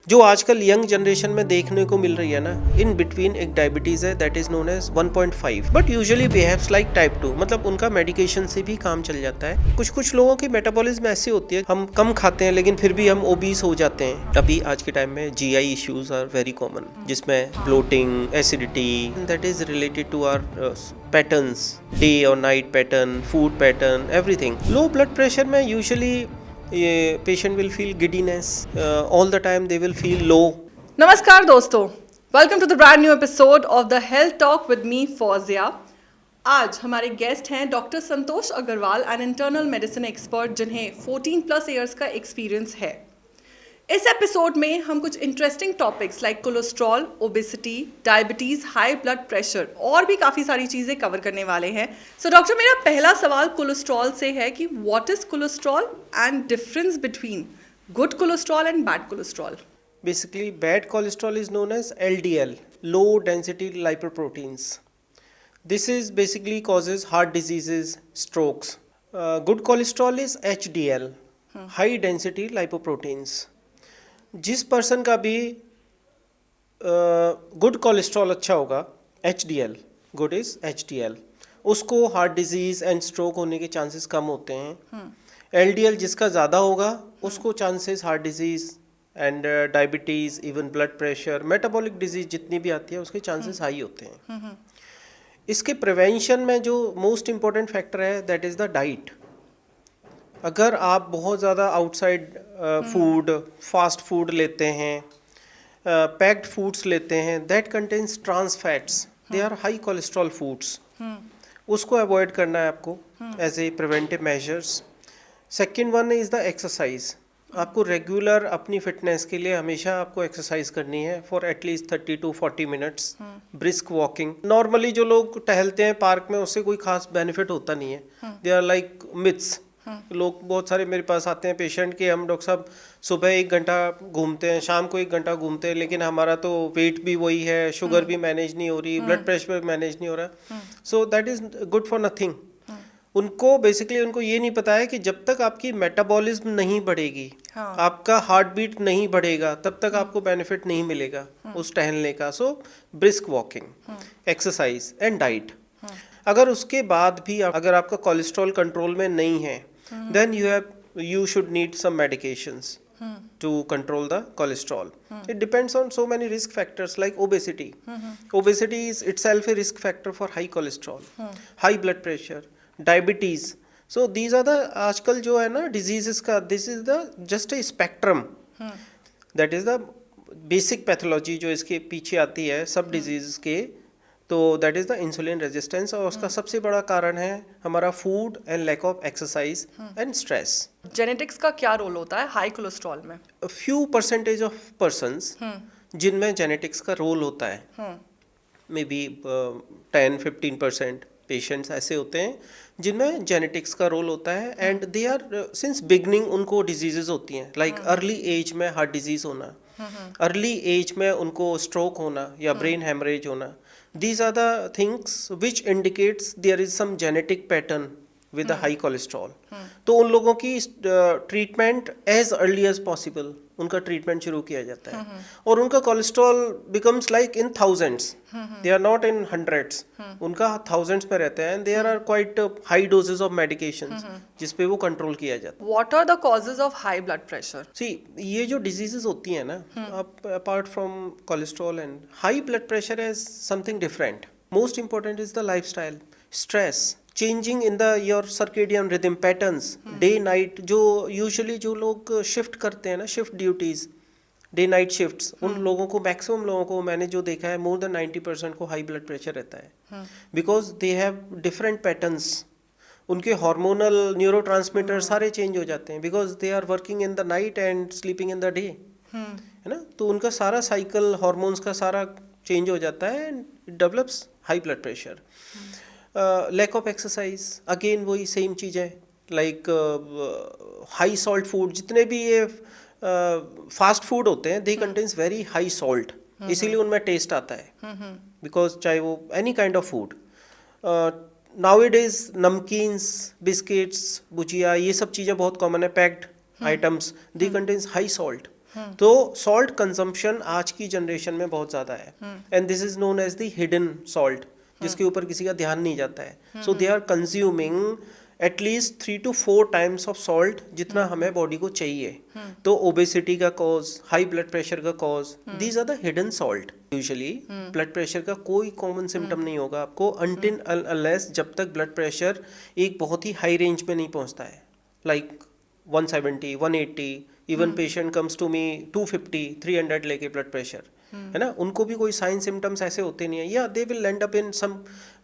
जो आजकल young generation में देखने को मिल रही है ना, इन बिटवीन एक डायबिटीज़ है that is known as 1.5 but usually behaves like type 2, मतलब उनका मेडिकेशन से भी काम चल जाता है। कुछ कुछ लोगों की मेटाबॉलिज्म ऐसी होती है, हम कम खाते हैं लेकिन फिर भी हम ओबीस हो जाते हैं। अभी आज के टाइम में GI issues are very common, जिसमें bloating, acidity, that is related to our patterns, day और night pattern, food pattern, everything. Low blood pressure में यूजुअली ये patient will feel giddiness all the time, they will feel low. नमस्कार दोस्तों, welcome to the brand new episode of the health talk with me Fauzia. आज हमारे गेस्ट हैं doctor Santosh Agarwal, an internal medicine expert जिन्हें 14 plus years का experience है। इस एपिसोड में हम कुछ interesting topics like cholesterol, obesity, diabetes, high blood pressure और भी काफ़ी सारी चीज़ें कवर करने वाले हैं। सो डॉक्टर, मेरा पहला सवाल कोलेस्ट्रॉल से है कि what is cholesterol and difference between good cholesterol and bad cholesterol. Basically, bad cholesterol is known as LDL, low density lipoproteins. This is basically causes heart diseases, strokes. Good cholesterol is HDL, high density lipoproteins. जिस person का भी good cholesterol अच्छा होगा, HDL, good is HDL, उसको heart disease and stroke होने के chances कम होते हैं। LDL जिसका ज़्यादा होगा उसको chances heart disease and diabetes, even blood pressure, metabolic disease जितनी भी आती है उसके चांसेस हाई होते हैं। इसके प्रिवेंशन में जो मोस्ट इम्पोर्टेंट फैक्टर है दैट इज़ द डाइट। अगर आप बहुत ज़्यादा आउटसाइड फूड, फास्ट फूड लेते हैं, पैक्ड फूड्स लेते हैं that contains trans fats, they are high cholesterol foods, उसको अवॉइड करना है आपको as a preventive measures. Second one is the exercise. आपको रेगुलर अपनी फिटनेस के लिए हमेशा आपको एक्सरसाइज करनी है for at least 30 to 40 minutes. Brisk walking, normally जो लोग टहलते हैं पार्क में उससे कोई खास बेनिफिट होता नहीं है, दे आर लाइक मिथ्स। लोग बहुत सारे मेरे पास आते हैं पेशेंट के, हम डॉक्टर साहब सुबह 1 घंटा घूमते हैं, शाम को 1 घंटा घूमते हैं, लेकिन हमारा तो वेट भी वही है, शुगर भी मैनेज नहीं हो रही, ब्लड प्रेशर भी मैनेज नहीं हो रहा, so that is good for nothing. उनको बेसिकली उनको ये नहीं पता है कि जब तक आपकी मेटाबॉलिज्म नहीं बढ़ेगी, आपका हार्ट बीट नहीं बढ़ेगा, तब तक आपको बेनिफिट नहीं मिलेगा उस टहलने का। So brisk walking, exercise and diet. अगर उसके बाद भी अगर आपका कोलेस्ट्रॉल कंट्रोल में नहीं है, then you should need some medications to control the cholesterol. It depends on so many risk factors like obesity. Obesity is itself a risk factor for high cholesterol, high blood pressure, diabetes. So these are the आजकल जो है ना diseases का, this is the just a spectrum. That is the basic pathology जो इसके पीछे आती है सब diseases के। तो that is the insulin resistance, और उसका सबसे बड़ा कारण है हमारा food and lack of exercise and stress. Genetics का क्या रोल होता है हाई कोलेस्ट्रॉल में? फ्यू परसेंटेज ऑफ पर्सन्स जिनमें जेनेटिक्स का रोल होता है, मे बी 10-15% पेशेंट्स ऐसे होते हैं जिनमें जेनेटिक्स का रोल होता है, and they are since beginning उनको डिजीजेज होती हैं, लाइक अर्ली एज में हार्ट डिजीज होना, अर्ली एज में उनको स्ट्रोक होना या ब्रेन हेमरेज होना। These are the things which indicates there is some genetic pattern with the high cholesterol. तो उन लोगों की treatment as early as possible उनका ट्रीटमेंट शुरू किया जाता है, और उनका cholesterol becomes like in thousands, they are not in hundreds, उनका थाउजेंड्स में रहते हैं, and there are quite high doses of medications जिसपे वो कंट्रोल किया जाता है। What are the causes of high blood pressure? See, ये जो डिजीजेस होती हैं ना, apart from cholesterol and high blood pressure is something different. Most important is the lifestyle, stress, changing in the your circadian rhythm patterns, day night. जो usually जो लोग shift करते हैं ना, shift duties, day night shifts, उन लोगों को, maximum लोगों को मैंने जो देखा है, मोर देन 90% को हाई ब्लड प्रेशर रहता है, because they have different patterns. उनके हार्मोनल न्यूरोट्रांसमीटर सारे चेंज हो जाते हैं, because they are working in the night and sleeping in the day, है ना। तो उनका सारा साइकिल हार्मोन्स का सारा चेंज हो जाता है and it develops high blood pressure. Lack of exercise, again वही सेम चीज़ है, लाइक हाई सॉल्ट फूड, जितने भी ये फास्ट फूड होते हैं they contains very high salt, इसीलिए उनमें टेस्ट आता है, बिकॉज चाहे वो any kind of food. Nowadays नमकीन्स, बिस्किट्स, भुजिया, ये सब चीज़ें बहुत कॉमन है, packed items, they contains high salt, तो सॉल्ट कंजम्पशन आज की जनरेशन में बहुत ज़्यादा है, and this is known as the hidden salt, जिसके ऊपर किसी का ध्यान नहीं जाता है. So they are consuming at least 3 to 4 times of salt जितना हमें बॉडी को चाहिए. तो ओबेसिटी का कॉज, हाई ब्लड प्रेशर का cause, these are the hidden salt. Usually blood pressure का कोई कॉमन सिम्टम नहीं होगा आपको अनटिल अनलेस जब तक ब्लड प्रेशर एक बहुत ही हाई रेंज में नहीं पहुंचता है, like 170, 180. Even patient comes to me 250, 300 लेके ब्लड प्रेशर, है ना, उनको भी कोई साइन सिम्टम्स ऐसे होते नहीं है. या they will end up in some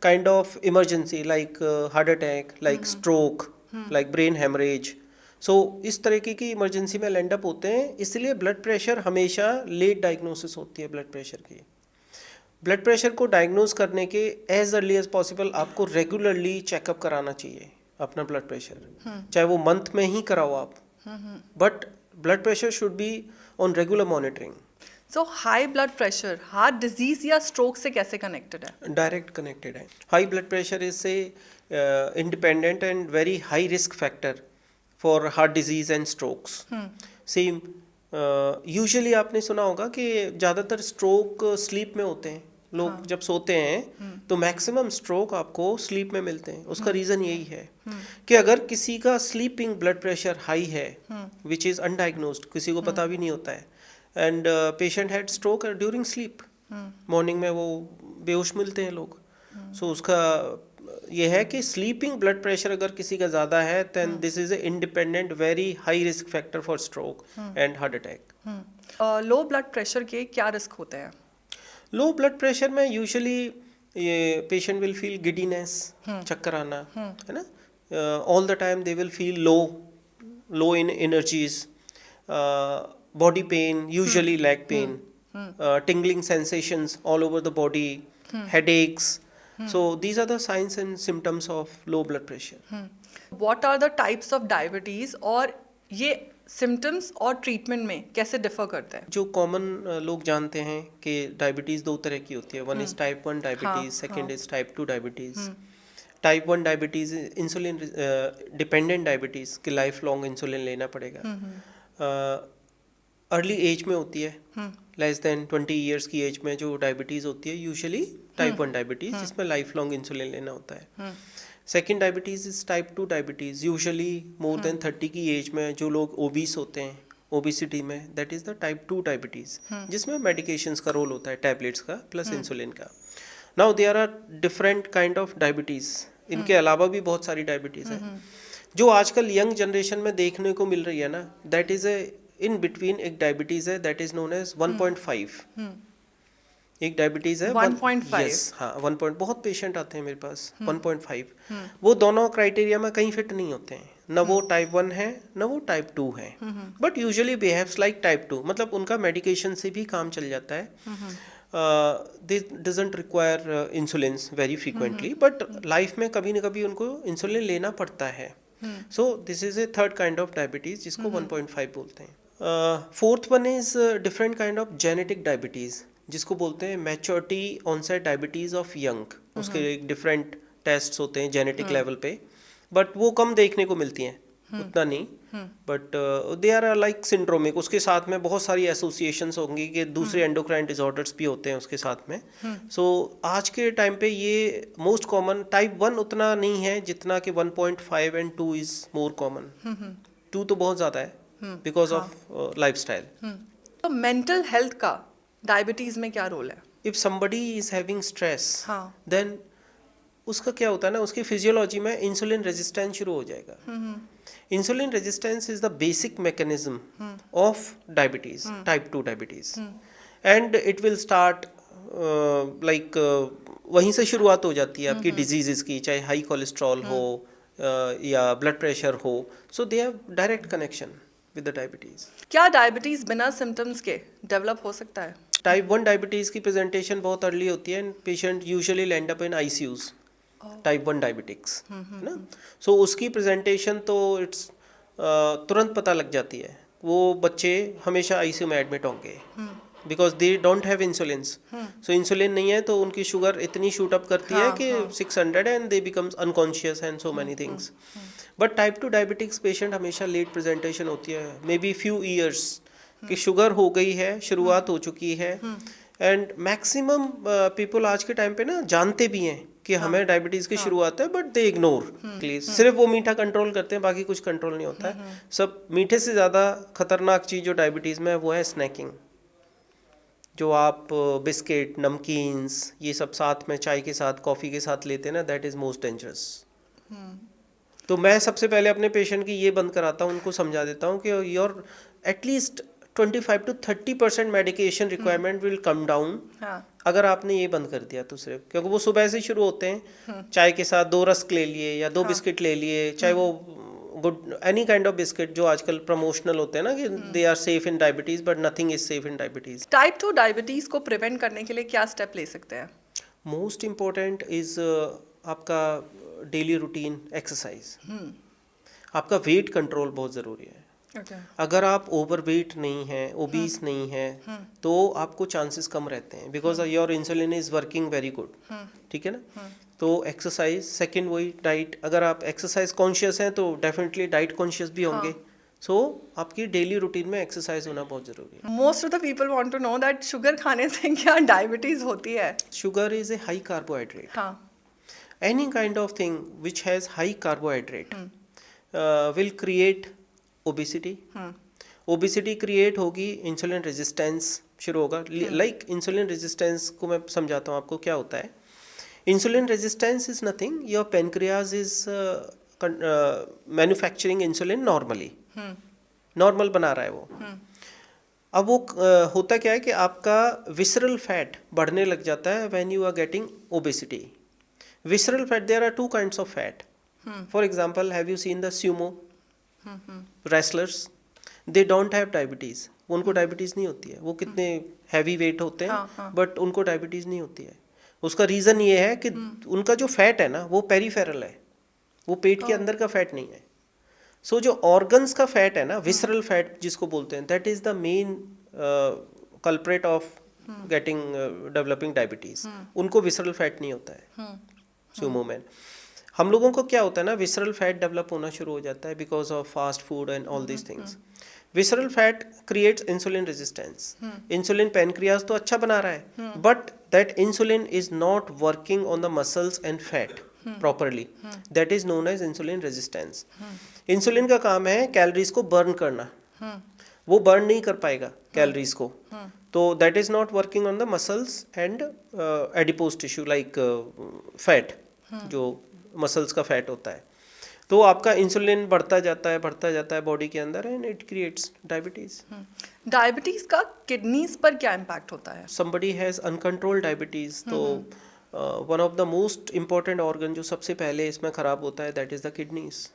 kind of emergency like heart attack, like stroke, like brain haemorrhage. So इस तरीके की इमरजेंसी में लैंड अप होते हैं. इसलिए ब्लड प्रेशर हमेशा लेट डायग्नोसिस होती है. ब्लड प्रेशर की, ब्लड प्रेशर को डायग्नोज करने के एज अर्ली एज पॉसिबल आपको रेगुलरली चेकअप कराना चाहिए अपना ब्लड प्रेशर, चाहे वो मंथ में ही कराओ आप, but blood pressure should be on regular monitoring. So high blood pressure heart disease या स्ट्रोक से कैसे कनेक्टेड है? डायरेक्ट कनेक्टेड है. हाई ब्लड प्रेशर इज से independent and very high risk factor for heart disease and strokes. Same usually आपने सुना होगा कि ज़्यादातर स्ट्रोक स्लीप में होते हैं. लोग जब सोते हैं तो मैक्सिमम स्ट्रोक आपको स्लीप में मिलते हैं. उसका रीज़न यही है कि अगर किसी का स्लीपिंग ब्लड प्रेशर हाई है, विच इज़ अनडायग्नोज्ड, किसी को पता भी नहीं होता है, and patient had stroke during sleep, morning में वो बेहोश मिलते हैं लोग. सो उसका ये है कि स्लीपिंग ब्लड प्रेशर अगर किसी का ज़्यादा है then this is a independent very high risk factor for stroke and heart attack. Low blood pressure के क्या रिस्क होते हैं? लो ब्लड प्रेशर में यूजुअली ये पेशेंट विल फील गिडीनेस, चक्कर आना, है ना, all the time they will feel low in energies, body pain, usually leg pain, tingling sensations all over the body, headaches. So these are the signs and symptoms of low blood pressure. What are the types of diabetes और ये symptoms और treatment में कैसे differ करते हैं? जो common लोग जानते हैं कि डायबिटीज़ दो तरह की होती है. One is type 1 diabetes, second is type 2 diabetes. Type 1 diabetes insulin dependent diabetes कि लाइफ लॉन्ग इंसुलिन लेना पड़ेगा. अर्ली एज में होती है, लेस देन 20 ईयर्स की एज में जो डायबिटीज़ होती है यूजुअली टाइप 1 डायबिटीज़, जिसमें लाइफ लॉन्ग इंसुलिन लेना होता है. Second diabetes is type 2 diabetes, usually more than 30 की एज में जो लोग ओबीस होते हैं, ओबिसिटी में, that is the type 2 diabetes, जिसमें मेडिकेशंस का रोल होता है, टैबलेट्स का प्लस इंसुलिन का. Now there are different kind of diabetes. इनके अलावा भी बहुत सारी डायबिटीज़ है जो आजकल यंग जनरेशन में देखने को मिल रही है ना. That is a in between एक डायबिटीज़ है दैट इज़ नोन एज 1.5. एक डायबिटीज़ है 1.5. यस, हाँ 1 पॉइंट. बहुत पेशेंट आते हैं मेरे पास 1.5. वो दोनों क्राइटेरिया में कहीं फिट नहीं होते हैं, ना वो टाइप 1 है ना वो टाइप 2 है, but usually behaves like type 2. मतलब उनका मेडिकेशन से भी काम चल जाता है. They doesn't require insulin very frequently, but life में कभी ना कभी उनको इंसुलिन लेना पड़ता है. So this is a third kind of diabetes जिसको 1.5 बोलते हैं. Fourth one is different kind of genetic diabetes जिसको बोलते हैं maturity onset diabetes of young. उसके एक डिफरेंट टेस्ट्स होते हैं जेनेटिक लेवल पे, बट वो कम देखने को मिलती हैं, उतना नहीं, but they are like syndromic. उसके साथ में बहुत सारी एसोसिएशंस होंगी कि दूसरे एंडोक्राइन डिसऑर्डर्स भी होते हैं उसके साथ में. सो आज के टाइम पे ये मोस्ट कॉमन. टाइप 1 उतना नहीं है जितना कि 1.5 एंड 2 इज मोर कॉमन. 2 तो बहुत ज़्यादा है बिकॉज ऑफ लाइफस्टाइल. तो मेंटल हेल्थ का डायबिटीज में क्या रोल है? If somebody is having stress, हाँ. देन उसका क्या होता है ना, उसकी फिजियोलॉजी में इंसुलिन रेजिस्टेंस शुरू हो जाएगा. Insulin resistance is the basic mechanism of diabetes, type 2 diabetes, and it will start like वहीं से शुरुआत हो जाती है आपकी डिजीजेस की, चाहे हाई कोलेस्ट्रॉल हो या ब्लड प्रेशर हो. So they have direct connection with the diabetes. क्या डायबिटीज बिना सिम्टम्स के डेवलप हो सकता है? टाइप 1 डायबिटीज़ की प्रेजेंटेशन बहुत अर्ली होती है and patient usually land up in ICUs. Type 1 diabetics है ना. सो उसकी प्रेजेंटेशन तो इट्स तुरंत पता लग जाती है. वो बच्चे हमेशा आईसीयू में एडमिट होंगे because they don't have insulins. So insulin नहीं है तो उनकी शुगर इतनी शूट अप करती है कि 600 and they becomes unconscious and so many things. But type 2 diabetics patient हमेशा लेट प्रेजेंटेशन होती है, मे बी फ्यू ईयर्स कि शुगर हो गई है, शुरुआत हो चुकी है। एंड मैक्सिमम पीपल आज के टाइम पे ना जानते भी हैं कि हमें डायबिटीज़ की शुरुआत है, बट दे इग्नोर प्लीज। सिर्फ वो मीठा कंट्रोल करते हैं, बाकी कुछ कंट्रोल नहीं होता है। सब मीठे से ज़्यादा खतरनाक चीज़ जो डायबिटीज़ में है वो है स्नैकिंग। जो आप बिस्किट, नमकीन्स, ये सब साथ में चाय के साथ, कॉफ़ी के साथ लेते हैं ना, दैट इज़ मोस्ट डेंजरस। तो मैं सबसे पहले अपने पेशेंट की ये बंद कराता हूँ, उनको समझा देता हूँ कि your at least 25 to 30% medication requirement will come down अगर आपने ये बंद कर दिया तो। सिर्फ क्योंकि वो सुबह से शुरू होते हैं, चाय के साथ 2 रस्क ले लिए या 2 बिस्किट ले लिए, चाहे वो गुड एनी काइंड ऑफ बिस्किट जो आजकल प्रमोशनल होते हैं ना कि they are safe in diabetes, but nothing is safe in diabetes. Type 2 diabetes को प्रिवेंट करने के लिए क्या स्टेप ले सकते हैं? मोस्ट इम्पोर्टेंट इज आपका डेली रूटीन एक्सरसाइज। आपका वेट कंट्रोल बहुत ज़रूरी है। अगर आप ओवर वेट नहीं है, ओबीस नहीं है, तो आपको चांसेस कम रहते हैं, because your insulin is working very good. ठीक है ना? तो एक्सरसाइज, सेकंड वही डाइट। अगर आप एक्सरसाइज कॉन्शियस हैं तो डेफिनेटली डाइट कॉन्शियस भी होंगे। सो आपकी डेली रूटीन में एक्सरसाइज होना बहुत जरूरी है। Most of the people want to know that sugar खाने से क्या डायबिटीज होती है? Sugar is a high carbohydrate. हाँ, any kind of thing which has high carbohydrate will create obesity. Obesity create होगी, इंसुलिन रेजिस्टेंस शुरू होगा। लाइक इंसुलिन रेजिस्टेंस को मैं समझाता हूँ आपको क्या होता है। Insulin resistance is nothing, your pancreas is manufacturing insulin normally, normal बना रहा है वो। अब वो होता क्या है कि आपका विसरल फैट बढ़ने लग जाता है when you are getting obesity. Visceral fat, there are 2 kinds of fat. For example, have you seen the sumo wrestlers? They don't have diabetes. उनको डायबिटीज़ नहीं होती है। वो कितने हैवी वेट होते हैं, बट उनको डायबिटीज़ नहीं होती है। उसका रीज़न ये है कि उनका जो फैट है ना वो पेरीफेरल है, वो पेट के अंदर का फैट नहीं है। सो जो ऑर्गन्स का फैट है ना, विसरल फैट जिसको बोलते हैं, that is the main culprit of getting developing diabetes. उनको विसरल फैट नहीं होता है सुमो मैन। हम लोगों को क्या होता है ना, विसरल फैट डेवलप होना शुरू हो जाता है because of fast food and all these things. Visceral fat creates insulin resistance. Insulin pancreas तो अच्छा बना रहा है, but that insulin is not working on the muscles and fat properly. That is known as insulin resistance. Insulin का काम है calories को burn करना, वो बर्न नहीं कर पाएगा कैलोरीज को, तो that is not working on the muscles and adipose tissue like fat, जो मसल्स का फैट होता है। तो आपका इंसुलिन बढ़ता जाता है बॉडी के अंदर, and it creates diabetes. Diabetes का किडनीज पर क्या इम्पैक्ट होता है? समबडी हैज अनकंट्रोल्ड डायबिटीज, तो one of the most important organ जो सबसे पहले इसमें खराब होता है, that is the kidneys.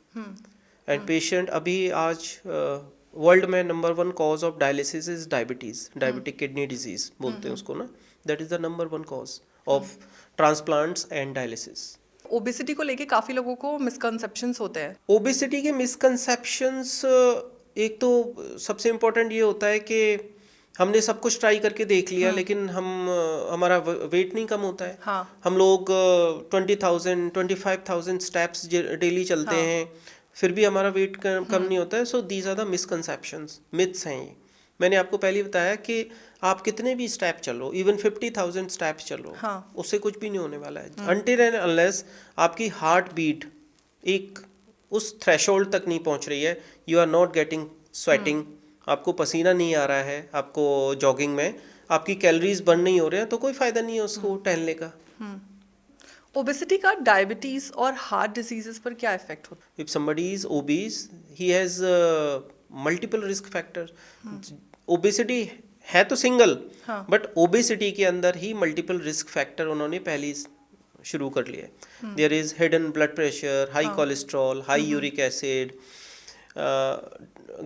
And patient अभी आज वर्ल्ड में number 1 cause of dialysis is diabetes, diabetic kidney disease बोलते हैं उसको ना। That is the number 1 cause of transplants and dialysis. Obesity को लेके काफी लोगों को मिसकंसेप्शंस होते हैं। ओबेसिटी के मिसकंसेप्शंस, एक तो सबसे इम्पोर्टेंट ये होता है कि हमने सब कुछ ट्राई करके देख लिया, लेकिन हमारा वेट नहीं कम होता है। हम लोग 20,000 25,000 स्टेप्स डेली चलते हैं, फिर भी हमारा वेट कम नहीं होता है। So these are the misconceptions, myths हैं ये। मैंने आपको पहले बताया कि आप कितने भी स्टेप चलो, इवन 50,000 स्टेप्स चलो, उससे कुछ भी नहीं होने वाला है अनटिल एंड अनलेस आपकी हार्ट बीट एक उस थ्रेशोल्ड तक नहीं पहुंच रही है, you are not getting sweating, आपको पसीना नहीं आ रहा है, आपको जॉगिंग में आपकी कैलोरीज बर्न नहीं हो रहे हैं, तो कोई फायदा नहीं है उसको टहलने का। ओबेसिटी का डायबिटीज और हार्ट डिजीजेस पर क्या इफेक्ट होता है? If somebody is obese, he has multiple risk factor. Obesity है तो सिंगल, बट ओबेसिटी के अंदर ही मल्टीपल रिस्क फैक्टर उन्होंने पहले ही शुरू कर लिए। There is hidden blood pressure, high cholesterol, high uric acid,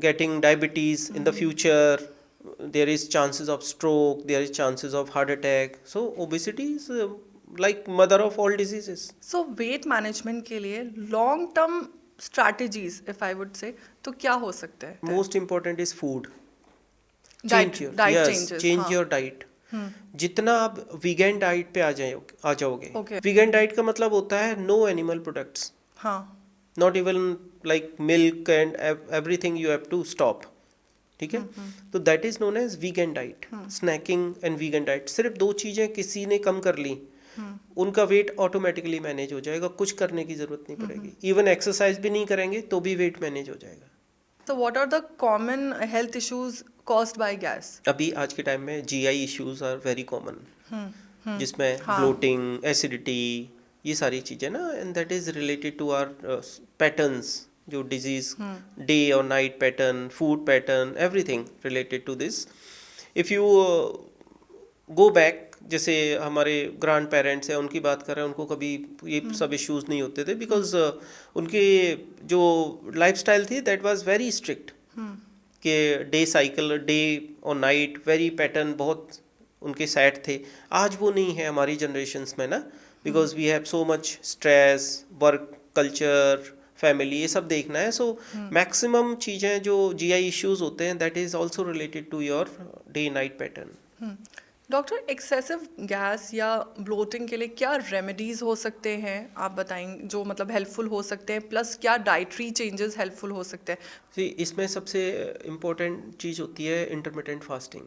getting diabetes in the future, there is chances of stroke, there is chances of heart attack. So obesity is like mother of all diseases. So weight management के लिए long term strategies if I would say, तो क्या हो सकते हैं? Most important is food. Diet changes. Change your diet. जितना आप vegan diet पे आ जाओगे, vegan diet का मतलब होता है no animal products. Not even like milk and everything you have to stop. ठीक है, तो that is known as vegan diet, snacking and vegan diet. सिर्फ 2 चीजें किसी ने कम कर ली, उनका वेट ऑटोमेटिकली मैनेज हो जाएगा, कुछ करने की जरूरत नहीं पड़ेगी, इवन एक्सरसाइज भी नहीं करेंगे तो भी वेट मैनेज हो जाएगा। So what are the common health issues caused by gas? अभी आज के टाइम में GI issues are very common, जिसमें हाँ। ब्लोटिंग, एसिडिटी, ये सारी चीजें ना, and that is related to our patterns, जो डिजीज डे और night pattern, food pattern, everything related to this. If you go back, जैसे हमारे ग्रैंड पेरेंट्स हैं, उनकी बात कर रहे हैं, उनको कभी ये सब इश्यूज नहीं होते थे, बिकॉज उनके जो लाइफस्टाइल थी दैट वाज वेरी स्ट्रिक्ट, कि डे साइकिल, डे और नाइट वेरी पैटर्न बहुत उनके सेट थे। आज वो नहीं है हमारी जनरेशन्स में ना, because we have so much stress, work culture, family, ये सब देखना है। सो मैक्सिमम चीज़ें जो GI इश्यूज होते हैं that is also related to your day night pattern. Doctor, excessive gas या ब्लोटिंग के लिए क्या रेमेडीज हो सकते हैं, आप बताएंगे, जो मतलब हेल्पफुल हो सकते हैं, प्लस क्या डाइटरी चेंजेस हेल्पफुल हो सकते हैं? जी, इसमें सबसे इम्पोर्टेंट चीज़ होती है इंटरमिटेंट फास्टिंग।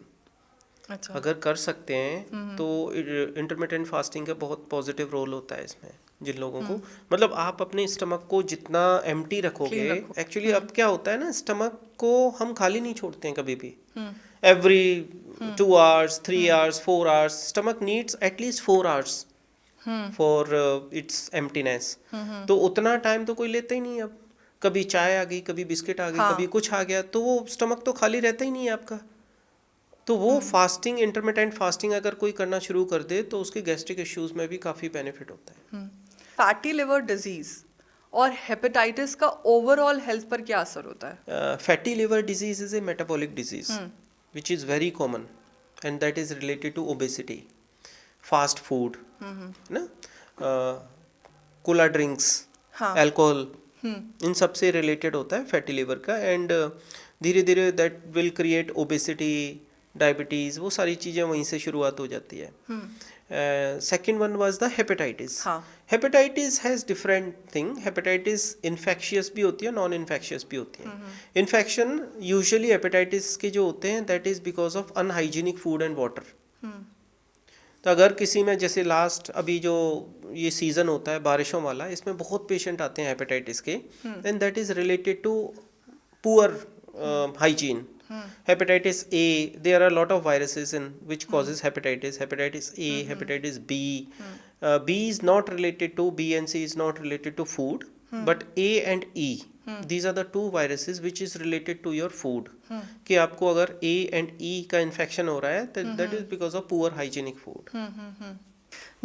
अच्छा। अगर कर सकते हैं तो इंटरमिटेंट फास्टिंग का बहुत पॉजिटिव रोल होता है इसमें, जिन लोगों को, मतलब आप अपने स्टमक को जितना एम्प्टी रखोगे, Clean रखो। एक्चुअली अब क्या होता है ना, स्टमक को हम खाली नहीं छोड़ते हैं कभी भी। Every 2 hours, 3 hours, 4 hours, stomach needs at least 4 hours for its emptiness। तो उतना टाइम तो कोई लेता ही नहीं। अब कभी चाय आ गई, कभी बिस्किट आ गई, हाँ। कभी कुछ आ गया, तो वो स्टमक तो खाली रहता ही नहीं है आपका। तो वो फास्टिंग, इंटरमिटेंट फास्टिंग अगर कोई करना शुरू कर दे तो उसके गैस्ट्रिक इश्यूज में भी काफ़ी बेनिफिट होता है। फैटी लिवर डिजीज और हेपेटाइटिस का ओवरऑल हेल्थ पर क्या असर होता है? Fatty liver disease is a metabolic disease which is very common, and that is related to obesity, fast food, ना, कोला ड्रिंक्स, हाँ। अल्कोहल, इन सब से रिलेटेड होता है फैटी लिवर का। एंड धीरे धीरे that will create obesity, diabetes, वो सारी चीज़ें वहीं से शुरुआत हो जाती है। Second one was the hepatitis. हाँ। Hepatitis has different thing. Hepatitis infectious भी होती है, नॉन इन्फेक्शियस भी होती है। इन्फेक्शन यूजुअली हेपेटाइटिस के जो होते हैं that is because of unhygienic food and water. तो अगर किसी में, जैसे लास्ट अभी जो ये सीज़न होता है बारिशों वाला, इसमें बहुत पेशेंट आते हैं हेपेटाइटिस के, and that is related to poor hygiene. Hepatitis A, there are a lot of viruses in which causes hepatitis. Hepatitis A, hepatitis B. B is not related to, B and C is not related to food, but A and E. These are the 2 viruses which is related to your food. कि आपको अगर A and E का infection हो रहा है, that is because of poor hygienic food.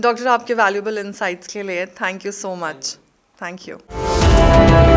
Doctor, आपके valuable insights के लिए thank you so much. Thank you.